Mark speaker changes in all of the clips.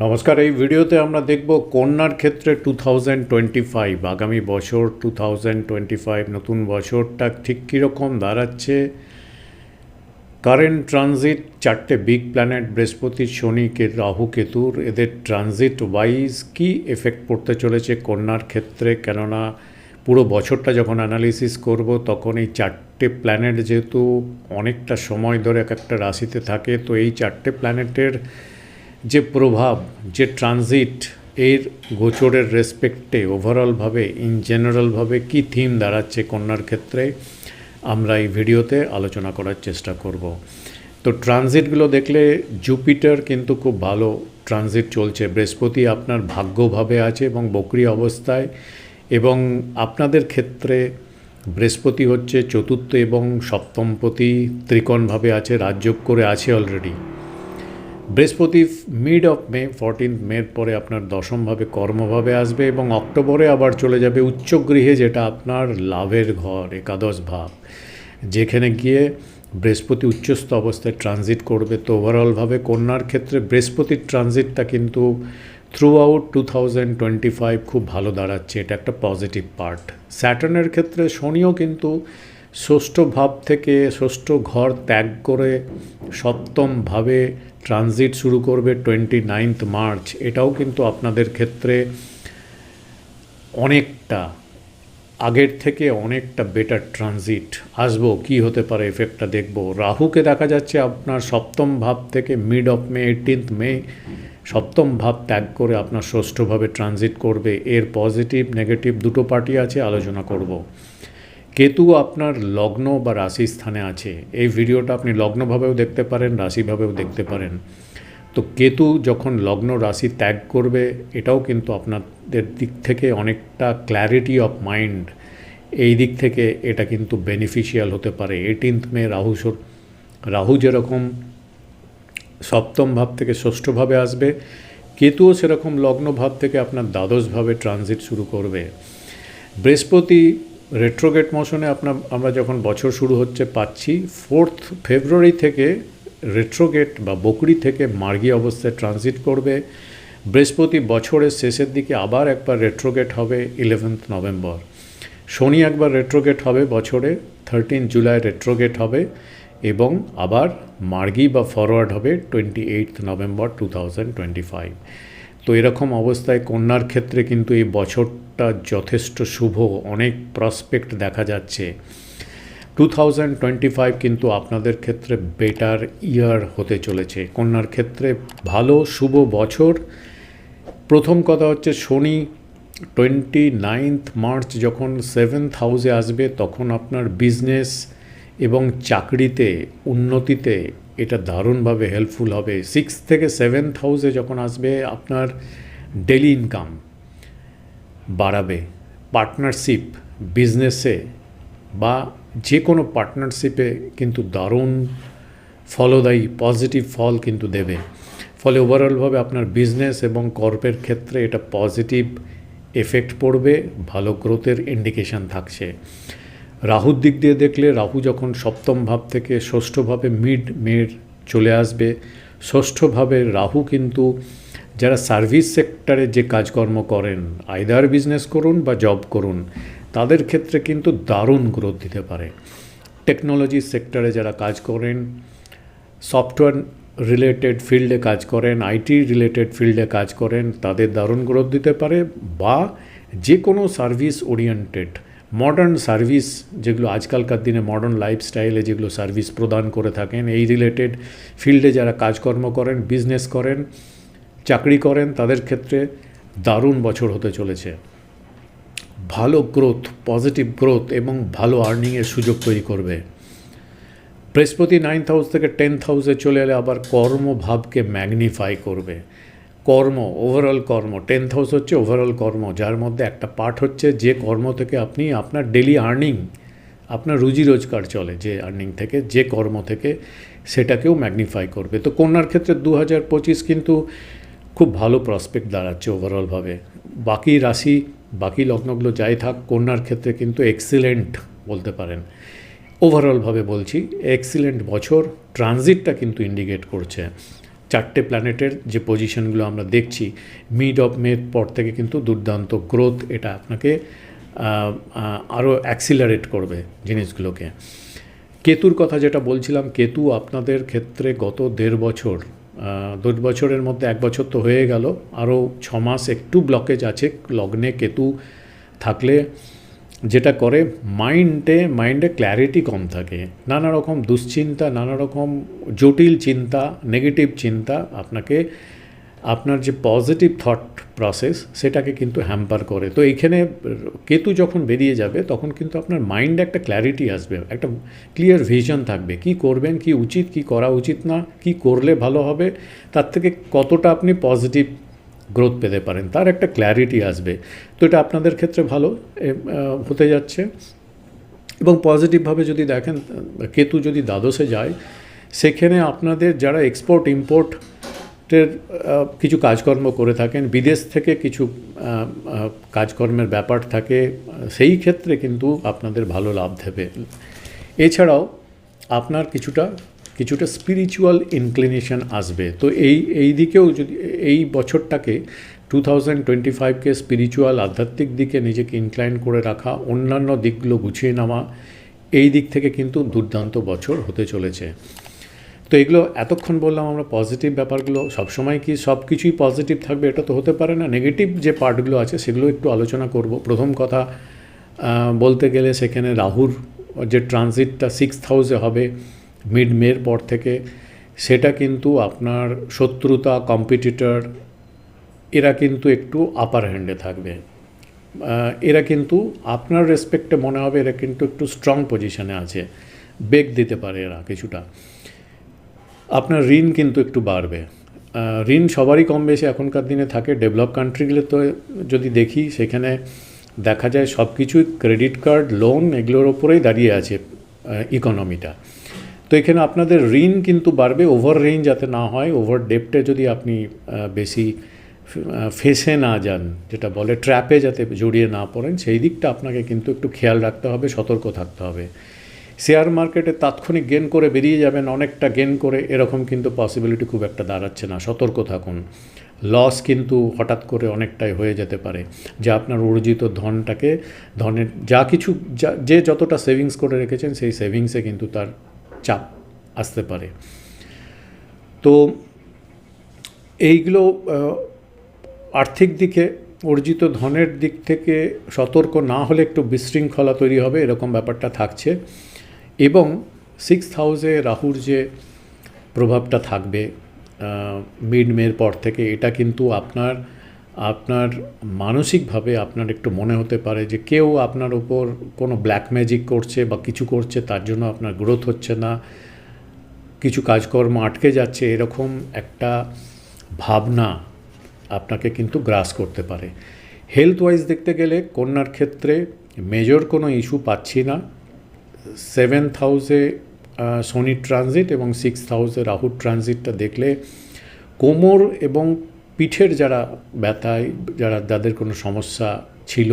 Speaker 1: নমস্কার। এই ভিডিওতে আমরা দেখব কন্যার ক্ষেত্রে 2025 আগামী বছর 2025 নতুন বছরটা ঠিক কীরকম দাঁড়াচ্ছে। কারেন্ট ট্রানজিট চারটে বিগ প্ল্যানেট বৃহস্পতি, শনি, রাহু, কেতুর এদের ট্রানজিট ওয়াইজ কী এফেক্ট পড়তে চলেছে কন্যার ক্ষেত্রে। কেননা পুরো বছরটা যখন অ্যানালিসিস করব তখন এই চারটে প্ল্যানেট যেহেতু অনেকটা সময় ধরে এক একটা রাশিতে থাকে, তো এই চারটে প্ল্যানেটের যে প্রভাব, যে ট্রানজিট, এর গোচরের রেসপেক্টে ওভারঅলভাবে জেনারেলভাবে কী থিম দাঁড়াচ্ছে কন্যার ক্ষেত্রে আমরা এই ভিডিওতে আলোচনা করার চেষ্টা করব। তো ট্রানজিটগুলো দেখলে জুপিটার কিন্তু খুব ভালো ট্রানজিট চলছে। বৃহস্পতি আপনার ভাগ্যভাবে আছে এবং বক্রী অবস্থায়, এবং আপনাদের ক্ষেত্রে বৃহস্পতি হচ্ছে চতুর্থ এবং সপ্তমপতি, ত্রিকোণভাবে আছে, রাজযোগ করে আছে অলরেডি। বৃহস্পতি মিড অফ মে 14 মের পরে আপনার দশমভাবে কর্মভাবে আসবে এবং অক্টোবরে আবার চলে যাবে উচ্চগৃহে, যেটা আপনার লাভের ঘর, একাদশ ভাব, যেখানে গিয়ে বৃহস্পতি উচ্চস্থ অবস্থায় ট্রানজিট করবে। তো ওভারঅলভাবে কন্যার ক্ষেত্রে বৃহস্পতির ট্রানজিটটা কিন্তু থ্রু আউট 2025 খুব ভালো দাঁড়াচ্ছে, এটা একটা পজিটিভ পার্ট। স্যাটার্নের ক্ষেত্রে শনিও কিন্তু ষষ্ঠ ভাব থেকে ষষ্ঠ ঘর ত্যাগ করে সপ্তমভাবে ট্রানজিট শুরু করবে 29 মার্চ। এটাও কিন্তু আপনাদের ক্ষেত্রে অনেকটা আগের থেকে অনেকটা বেটার ট্রানজিট আসবো। কি হতে পারে এফেক্টটা দেখব। রাহুকে দেখা যাচ্ছে আপনার সপ্তম ভাব থেকে মিড অফ মে 18 মে সপ্তম ভাব ত্যাগ করে আপনার ষষ্ঠভাবে ট্রানজিট করবে। এর পজিটিভ নেগেটিভ দুটো পার্টি আছে, আলোচনা করব। কেতু আপনার লগ্ন বা রাশি স্থানে আছে। এই ভিডিওটা আপনি লগ্নভাবেও দেখতে পারেন, রাশিভাবেও দেখতে পারেন। তো কেতু যখন লগ্ন রাশি ত্যাগ করবে, এটাও কিন্তু আপনাদের দিক থেকে অনেকটা ক্ল্যারিটি অফ মাইন্ড, এই দিক থেকে এটা কিন্তু বেনিফিশিয়াল হতে পারে। 18 মে রাহু যেরকম সপ্তম ভাব থেকে ষষ্ঠভাবে আসবে, কেতুও সেরকম লগ্ন ভাব থেকে আপনার দ্বাদশভাবে ট্রানজিট শুরু করবে। বৃহস্পতি রেট্রোগেট মোশনে আমরা যখন বছর শুরু হচ্ছে পাচ্ছি 4 ফেব্রুয়ারি থেকে রেট্রোগেট বা বকরি থেকে মার্গী অবস্থায় ট্রানজিট করবে। বৃহস্পতি বছরের শেষের দিকে আবার একবার রেট্রোগেট হবে 11 নভেম্বর। শনি একবার রেট্রোগেট হবে বছরে 13 জুলাই রেট্রোগেট হবে, এবং আবার মার্গী বা ফরওয়ার্ড হবে 28 নভেম্বর 2025। তো এরকম অবস্থায় কন্যার ক্ষেত্রে কিন্তু এই বছরটা যথেষ্ট শুভ, অনেক প্রসপেক্ট দেখা যাচ্ছে। 2025 কিন্তু আপনাদের ক্ষেত্রে বেটার ইয়ার হতে চলেছে। কন্যার ক্ষেত্রে ভালো শুভ বছর। প্রথম কথা হচ্ছে শনি 29 মার্চ যখন 7th হাউসে আসবে, তখন আপনার বিজনেস এবং চাকরিতে উন্নতিতে এটা দারুণভাবে হেল্পফুল হবে। 6 থেকে 7th হাউসে যখন আসবে, আপনার ডেলি ইনকাম বাড়াবে। পার্টনারশিপ বিজনেসে বা যে কোনো পার্টনারশিপে কিন্তু দারুণ ফলদায়ী পজিটিভ ফল কিন্তু দেবে। ফলে ওভারঅলভাবে আপনার বিজনেস এবং কর্পের ক্ষেত্রে এটা পজিটিভ এফেক্ট পড়বে, ভালো গ্রোথের ইন্ডিকেশান থাকছে। রাহুর দিক দিয়ে দেখলে, রাহু যখন সপ্তম ভাব থেকে ষষ্ঠভাবে মিড মের চলে আসবে, ষষ্ঠভাবে রাহু কিন্তু যারা সার্ভিস সেক্টরে যে কাজকর্ম করেন, আইদার বিজনেস করুন বা জব করুন, তাদের ক্ষেত্রে কিন্তু দারুণ গ্রোথ দিতে পারে। টেকনোলজি সেক্টরে যারা কাজ করেন, সফটওয়্যার রিলেটেড ফিল্ডে কাজ করেন, আইটি রিলেটেড ফিল্ডে কাজ করেন, তাদের দারুণ গ্রোথ দিতে পারে। বা যে কোনো সার্ভিস ওরিয়েন্টেড মডার্ন সার্ভিস, যেগুলো আজকালকার দিনে মডার্ন লাইফস্টাইলে যেগুলো সার্ভিস প্রদান করে থাকেন, এই রিলেটেড ফিল্ডে যারা কাজকর্ম করেন, বিজনেস করেন, চাকরি করেন, তাদের ক্ষেত্রে দারুণ বছর হতে চলেছে। ভালো গ্রোথ, পজিটিভ গ্রোথ এবং ভালো আর্নিংয়ের সুযোগ তৈরি করবে। বৃহস্পতি 9th হাউস থেকে 10th হাউসে চলে এলে আবার কর্মভাবকে ম্যাগনিফাই করবে। কর্ম, ওভারঅল কর্ম, 10th হাউস হচ্ছে ওভারঅল কর্ম, যার মধ্যে একটা পার্ট হচ্ছে যে কর্ম থেকে আপনি আপনার ডেলি আর্নিং, আপনার রুজি রোজগার চলে, যে আর্নিং থেকে, যে কর্ম থেকে, সেটাকেও ম্যাগনিফাই করবে। তো কন্যার ক্ষেত্রে 2025 কিন্তু খুব ভালো প্রসপেক্ট দাঁড়াচ্ছে ওভারঅলভাবে। বাকি রাশি, বাকি লগ্নগুলো যাই থাক, কন্যার ক্ষেত্রে কিন্তু এক্সিলেন্ট বলতে পারেন। ওভারঅলভাবে বলছি এক্সিলেন্ট বছর, ট্রানজিটটা কিন্তু ইন্ডিকেট করছে। চারটে প্ল্যানেটের যে পজিশনগুলো আমরা দেখছি, মিড অফ মের পর থেকে কিন্তু দুর্দান্ত গ্রোথ এটা আপনাকে আরও অ্যাক্সিলারেট করবে জিনিসগুলোকে। কেতুর কথা যেটা বলছিলাম, কেতু আপনাদের ক্ষেত্রে গত 1.5 বছরের মধ্যে 1 বছর তো হয়ে গেল, আরও 6 মাস একটু ব্লকেজ আছে। লগ্নে কেতু থাকলে যেটা করে মাইন্ডে ক্ল্যারিটি কম থাকে, নানা রকম দুশ্চিন্তা, নানা রকম জটিল চিন্তা, নেগেটিভ চিন্তা আপনাকে আপনার যে পজিটিভ থট প্রসেস সেটাকে কিন্তু হ্যাম্পার করে। তো এইখানে কেতু যখন বেরিয়ে যাবে তখন কিন্তু আপনার মাইন্ডে একটা ক্ল্যারিটি আসবে, একটা ক্লিয়ার ভিশন থাকবে, কি করবেন, কি উচিত, কি করা উচিত না, কি করলে ভালো হবে, তার থেকে কতটা আপনি পজিটিভ গ্রোথ পেতে পারেন, তার একটা ক্ল্যারিটি আসবে। তো এটা আপনাদের ক্ষেত্রে ভালো হতে যাচ্ছে। এবং পজিটিভভাবে যদি দেখেন, কেতু যদি দ্বাদশে যায়, সেখানে আপনাদের যারা এক্সপোর্ট ইম্পোর্টের কিছু কাজকর্ম করে থাকেন, বিদেশ থেকে কিছু কাজকর্মের ব্যাপার থাকে, সেই ক্ষেত্রে কিন্তু আপনাদের ভালো লাভ দেবে। এছাড়াও আপনার কিছুটা স্পিরিচুয়াল ইনক্লিনেশন আসবে। তো এই দিকেও যদি এই বছরটাকে 2025কে স্পিরিচুয়াল আধ্যাত্মিক দিকে নিজেকে ইনক্লাইন করে রাখা, অন্যান্য দিকগুলো গুছিয়ে নেওয়া, এই দিক থেকে কিন্তু দুর্দান্ত বছর হতে চলেছে। তো এগুলো এতক্ষণ বললাম আমরা পজিটিভ ব্যাপারগুলো। সবসময় কি সব কিছুই পজিটিভ থাকবে এটা তো হতে পারে না, নেগেটিভ যে পার্টগুলো আছে সেগুলো একটু আলোচনা করব। প্রথম কথা বলতে গেলে সেখানে রাহুর যে ট্রানজিটটা 6th হাউসে হবে মিড মের পর থেকে, সেটা কিন্তু আপনার শত্রুতা, কম্পিটিটর, এরা কিন্তু একটু আপার হ্যান্ডে থাকবে। এরা কিন্তু আপনার রেসপেক্টে মনে হবে এরা কিন্তু একটু স্ট্রং পজিশনে আছে, বেগ দিতে পারে এরা কিছুটা। আপনার ঋণ কিন্তু একটু বাড়বে। ঋণ সবারই কম বেশি এখনকার দিনে থাকে। ডেভেলপ কান্ট্রিগুলো তো যদি দেখি, সেখানে দেখা যায় সব কিছুই ক্রেডিট কার্ড, লোন, এগুলোর ওপরেই দাঁড়িয়ে আছে ইকোনমিটা। তো এখানে আপনাদের ঋণ কিন্তু বাড়বে, ওভার ঋণ যাতে না হয়, ওভার ডেপ্টে যদি আপনি বেশি ফেসে না যান, যেটা বলে ট্র্যাপে যাতে জড়িয়ে না পড়েন, সেই দিকটা আপনাকে কিন্তু একটু খেয়াল রাখতে হবে, সতর্ক থাকতে হবে। শেয়ার মার্কেটে তাৎক্ষণিক গেন করে বেরিয়ে যাবেন, অনেকটা গেন করে, এরকম কিন্তু পসিবিলিটি খুব একটা দাঁড়াচ্ছে না। সতর্ক থাকুন। লস কিন্তু হঠাৎ করে অনেকটাই হয়ে যেতে পারে, যা আপনার অর্জিত ধনের যা কিছু যে যতটা সেভিংস করে রেখেছেন সেই সেভিংসে কিন্তু তার চাপ আসতে পারে। তো এইগুলো আর্থিক দিকে অর্জিত ধনের দিক থেকে সতর্ক না হলে একটু বিশৃঙ্খলা তৈরি হবে, এরকম ব্যাপারটা থাকছে। এবং 6th হাউসে রাহুর যে প্রভাবটা থাকবে মিড মের পর থেকে, এটা কিন্তু আপনার মানসিকভাবে আপনার একটু মনে হতে পারে যে কেউ আপনার উপর কোনো ব্ল্যাক ম্যাজিক করছে বা কিছু করছে, তার জন্য আপনার গ্রোথ হচ্ছে না, কিছু কাজকর্ম আটকে যাচ্ছে, এরকম একটা ভাবনা আপনাকে কিন্তু গ্রাস করতে পারে। হেলথ ওয়াইজ দেখতে গেলে কন্যার ক্ষেত্রে মেজর কোনো ইস্যু পাচ্ছি না। 7th হাউসে শনি ট্রানজিট এবং 6th হাউসে রাহুর ট্রানজিটটা দেখলে কোমর এবং পিঠের যারা ব্যথায়, যাদের কোনো সমস্যা ছিল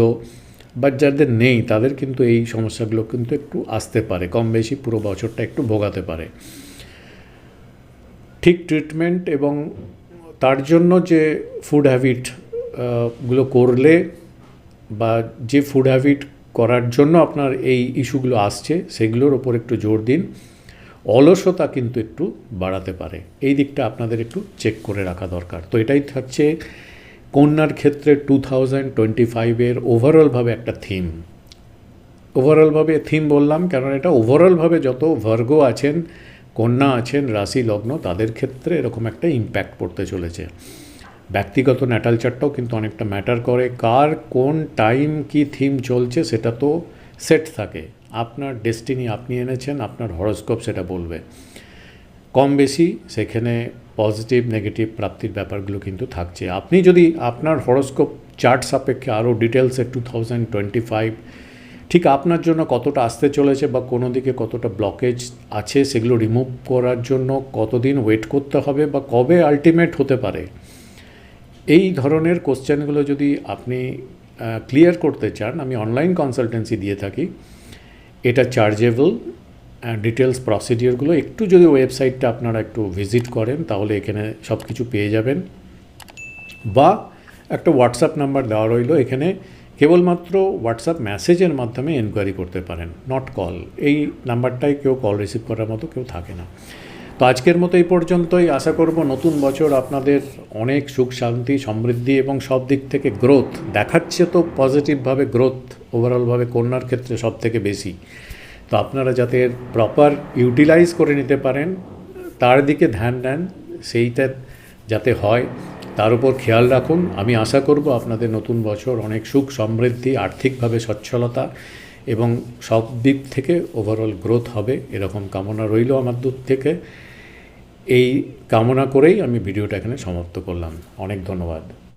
Speaker 1: বা যাদের নেই, তাদের কিন্তু এই সমস্যাগুলো কিন্তু একটু আসতে পারে, কম বেশি পুরো বছরটা একটু ভোগাতে পারে। ঠিক ট্রিটমেন্ট এবং তার জন্য যে ফুড হ্যাবিট গুলো করলে বা যে ফুড হ্যাবিট করার জন্য আপনার এই ইস্যুগুলো আসছে, সেগুলোর ওপর একটু জোর দিন। অলসতা কিন্তু একটু বাড়াতে পারে, এই দিকটা আপনাদের একটু চেক করে রাখা দরকার। তো এটাই থাকছে কন্যার ক্ষেত্রে 2025-এর ওভারঅলভাবে একটা থিম। ওভারঅলভাবে থিম বললাম কারণ এটা ওভারঅলভাবে যত ভার্গো আছেন, কন্যা আছেন, রাশি লগ্ন, তাদের ক্ষেত্রে এরকম একটা ইম্প্যাক্ট পড়তে চলেছে। ব্যক্তিগত ন্যাটাল চার্টটাও কিন্তু অনেকটা ম্যাটার করে, কার কোন টাইম কি থিম চলছে সেটা তো সেট থাকে। আপনার ডেস্টিনি আপনি এনেছেন, আপনার হরোস্কোপ সেটা বলবে। কম বেশি সেখানে পজিটিভ নেগেটিভ প্রাপ্তির ব্যাপারগুলো কিন্তু থাকছে। আপনি যদি আপনার হরোস্কোপ চার্ট সাপেক্ষে আরও ডিটেলসে 2025 ঠিক আপনার জন্য কতটা আসতে চলেছে বা কোনো দিকে কতটা ব্লকেজ আছে সেগুলো রিমুভ করার জন্য কতদিন ওয়েট করতে হবে বা কবে আলটিমেট হতে পারে, এই ধরনের কোশ্চেনগুলো যদি আপনি ক্লিয়ার করতে চান, আমি অনলাইন কনসালটেন্সি দিয়ে থাকি। এটা চার্জেবল ডিটেলস প্রসিডিওরগুলো একটু যদি ওয়েবসাইটটা আপনারা একটু ভিজিট করেন তাহলে এখানে সব কিছু পেয়ে যাবেন। বা একটা হোয়াটসঅ্যাপ নাম্বার দেওয়া রইল, এখানে কেবলমাত্র হোয়াটসঅ্যাপ মেসেজের মাধ্যমে এনকোয়ারি করতে পারেন, নট কল। এই নাম্বারটায় কেউ কল রিসিভ করার মতো কেউ থাকে না। তো আজকের মতো এই পর্যন্তই। আশা করব নতুন বছর আপনাদের অনেক সুখ শান্তি সমৃদ্ধি এবং সব দিক থেকে গ্রোথ দেখাচ্ছে, তো পজিটিভভাবে গ্রোথ ওভারঅলভাবে কন্যার ক্ষেত্রে সব থেকে বেশি। তো আপনারা যাতে প্রপার ইউটিলাইজ করে নিতে পারেন তার দিকে ধ্যান দেন, সেইটা যাতে হয় তার উপর খেয়াল রাখুন। আমি আশা করব আপনাদের নতুন বছর অনেক সুখ সমৃদ্ধি, আর্থিকভাবে সচ্ছলতা এবং সব দিক থেকে ওভারঅল গ্রোথ হবে, এরকম কামনা রইল আমার দিক থেকে। এই কামনা করেই আমি ভিডিওটা এখানে সমাপ্ত করলাম। অনেক ধন্যবাদ।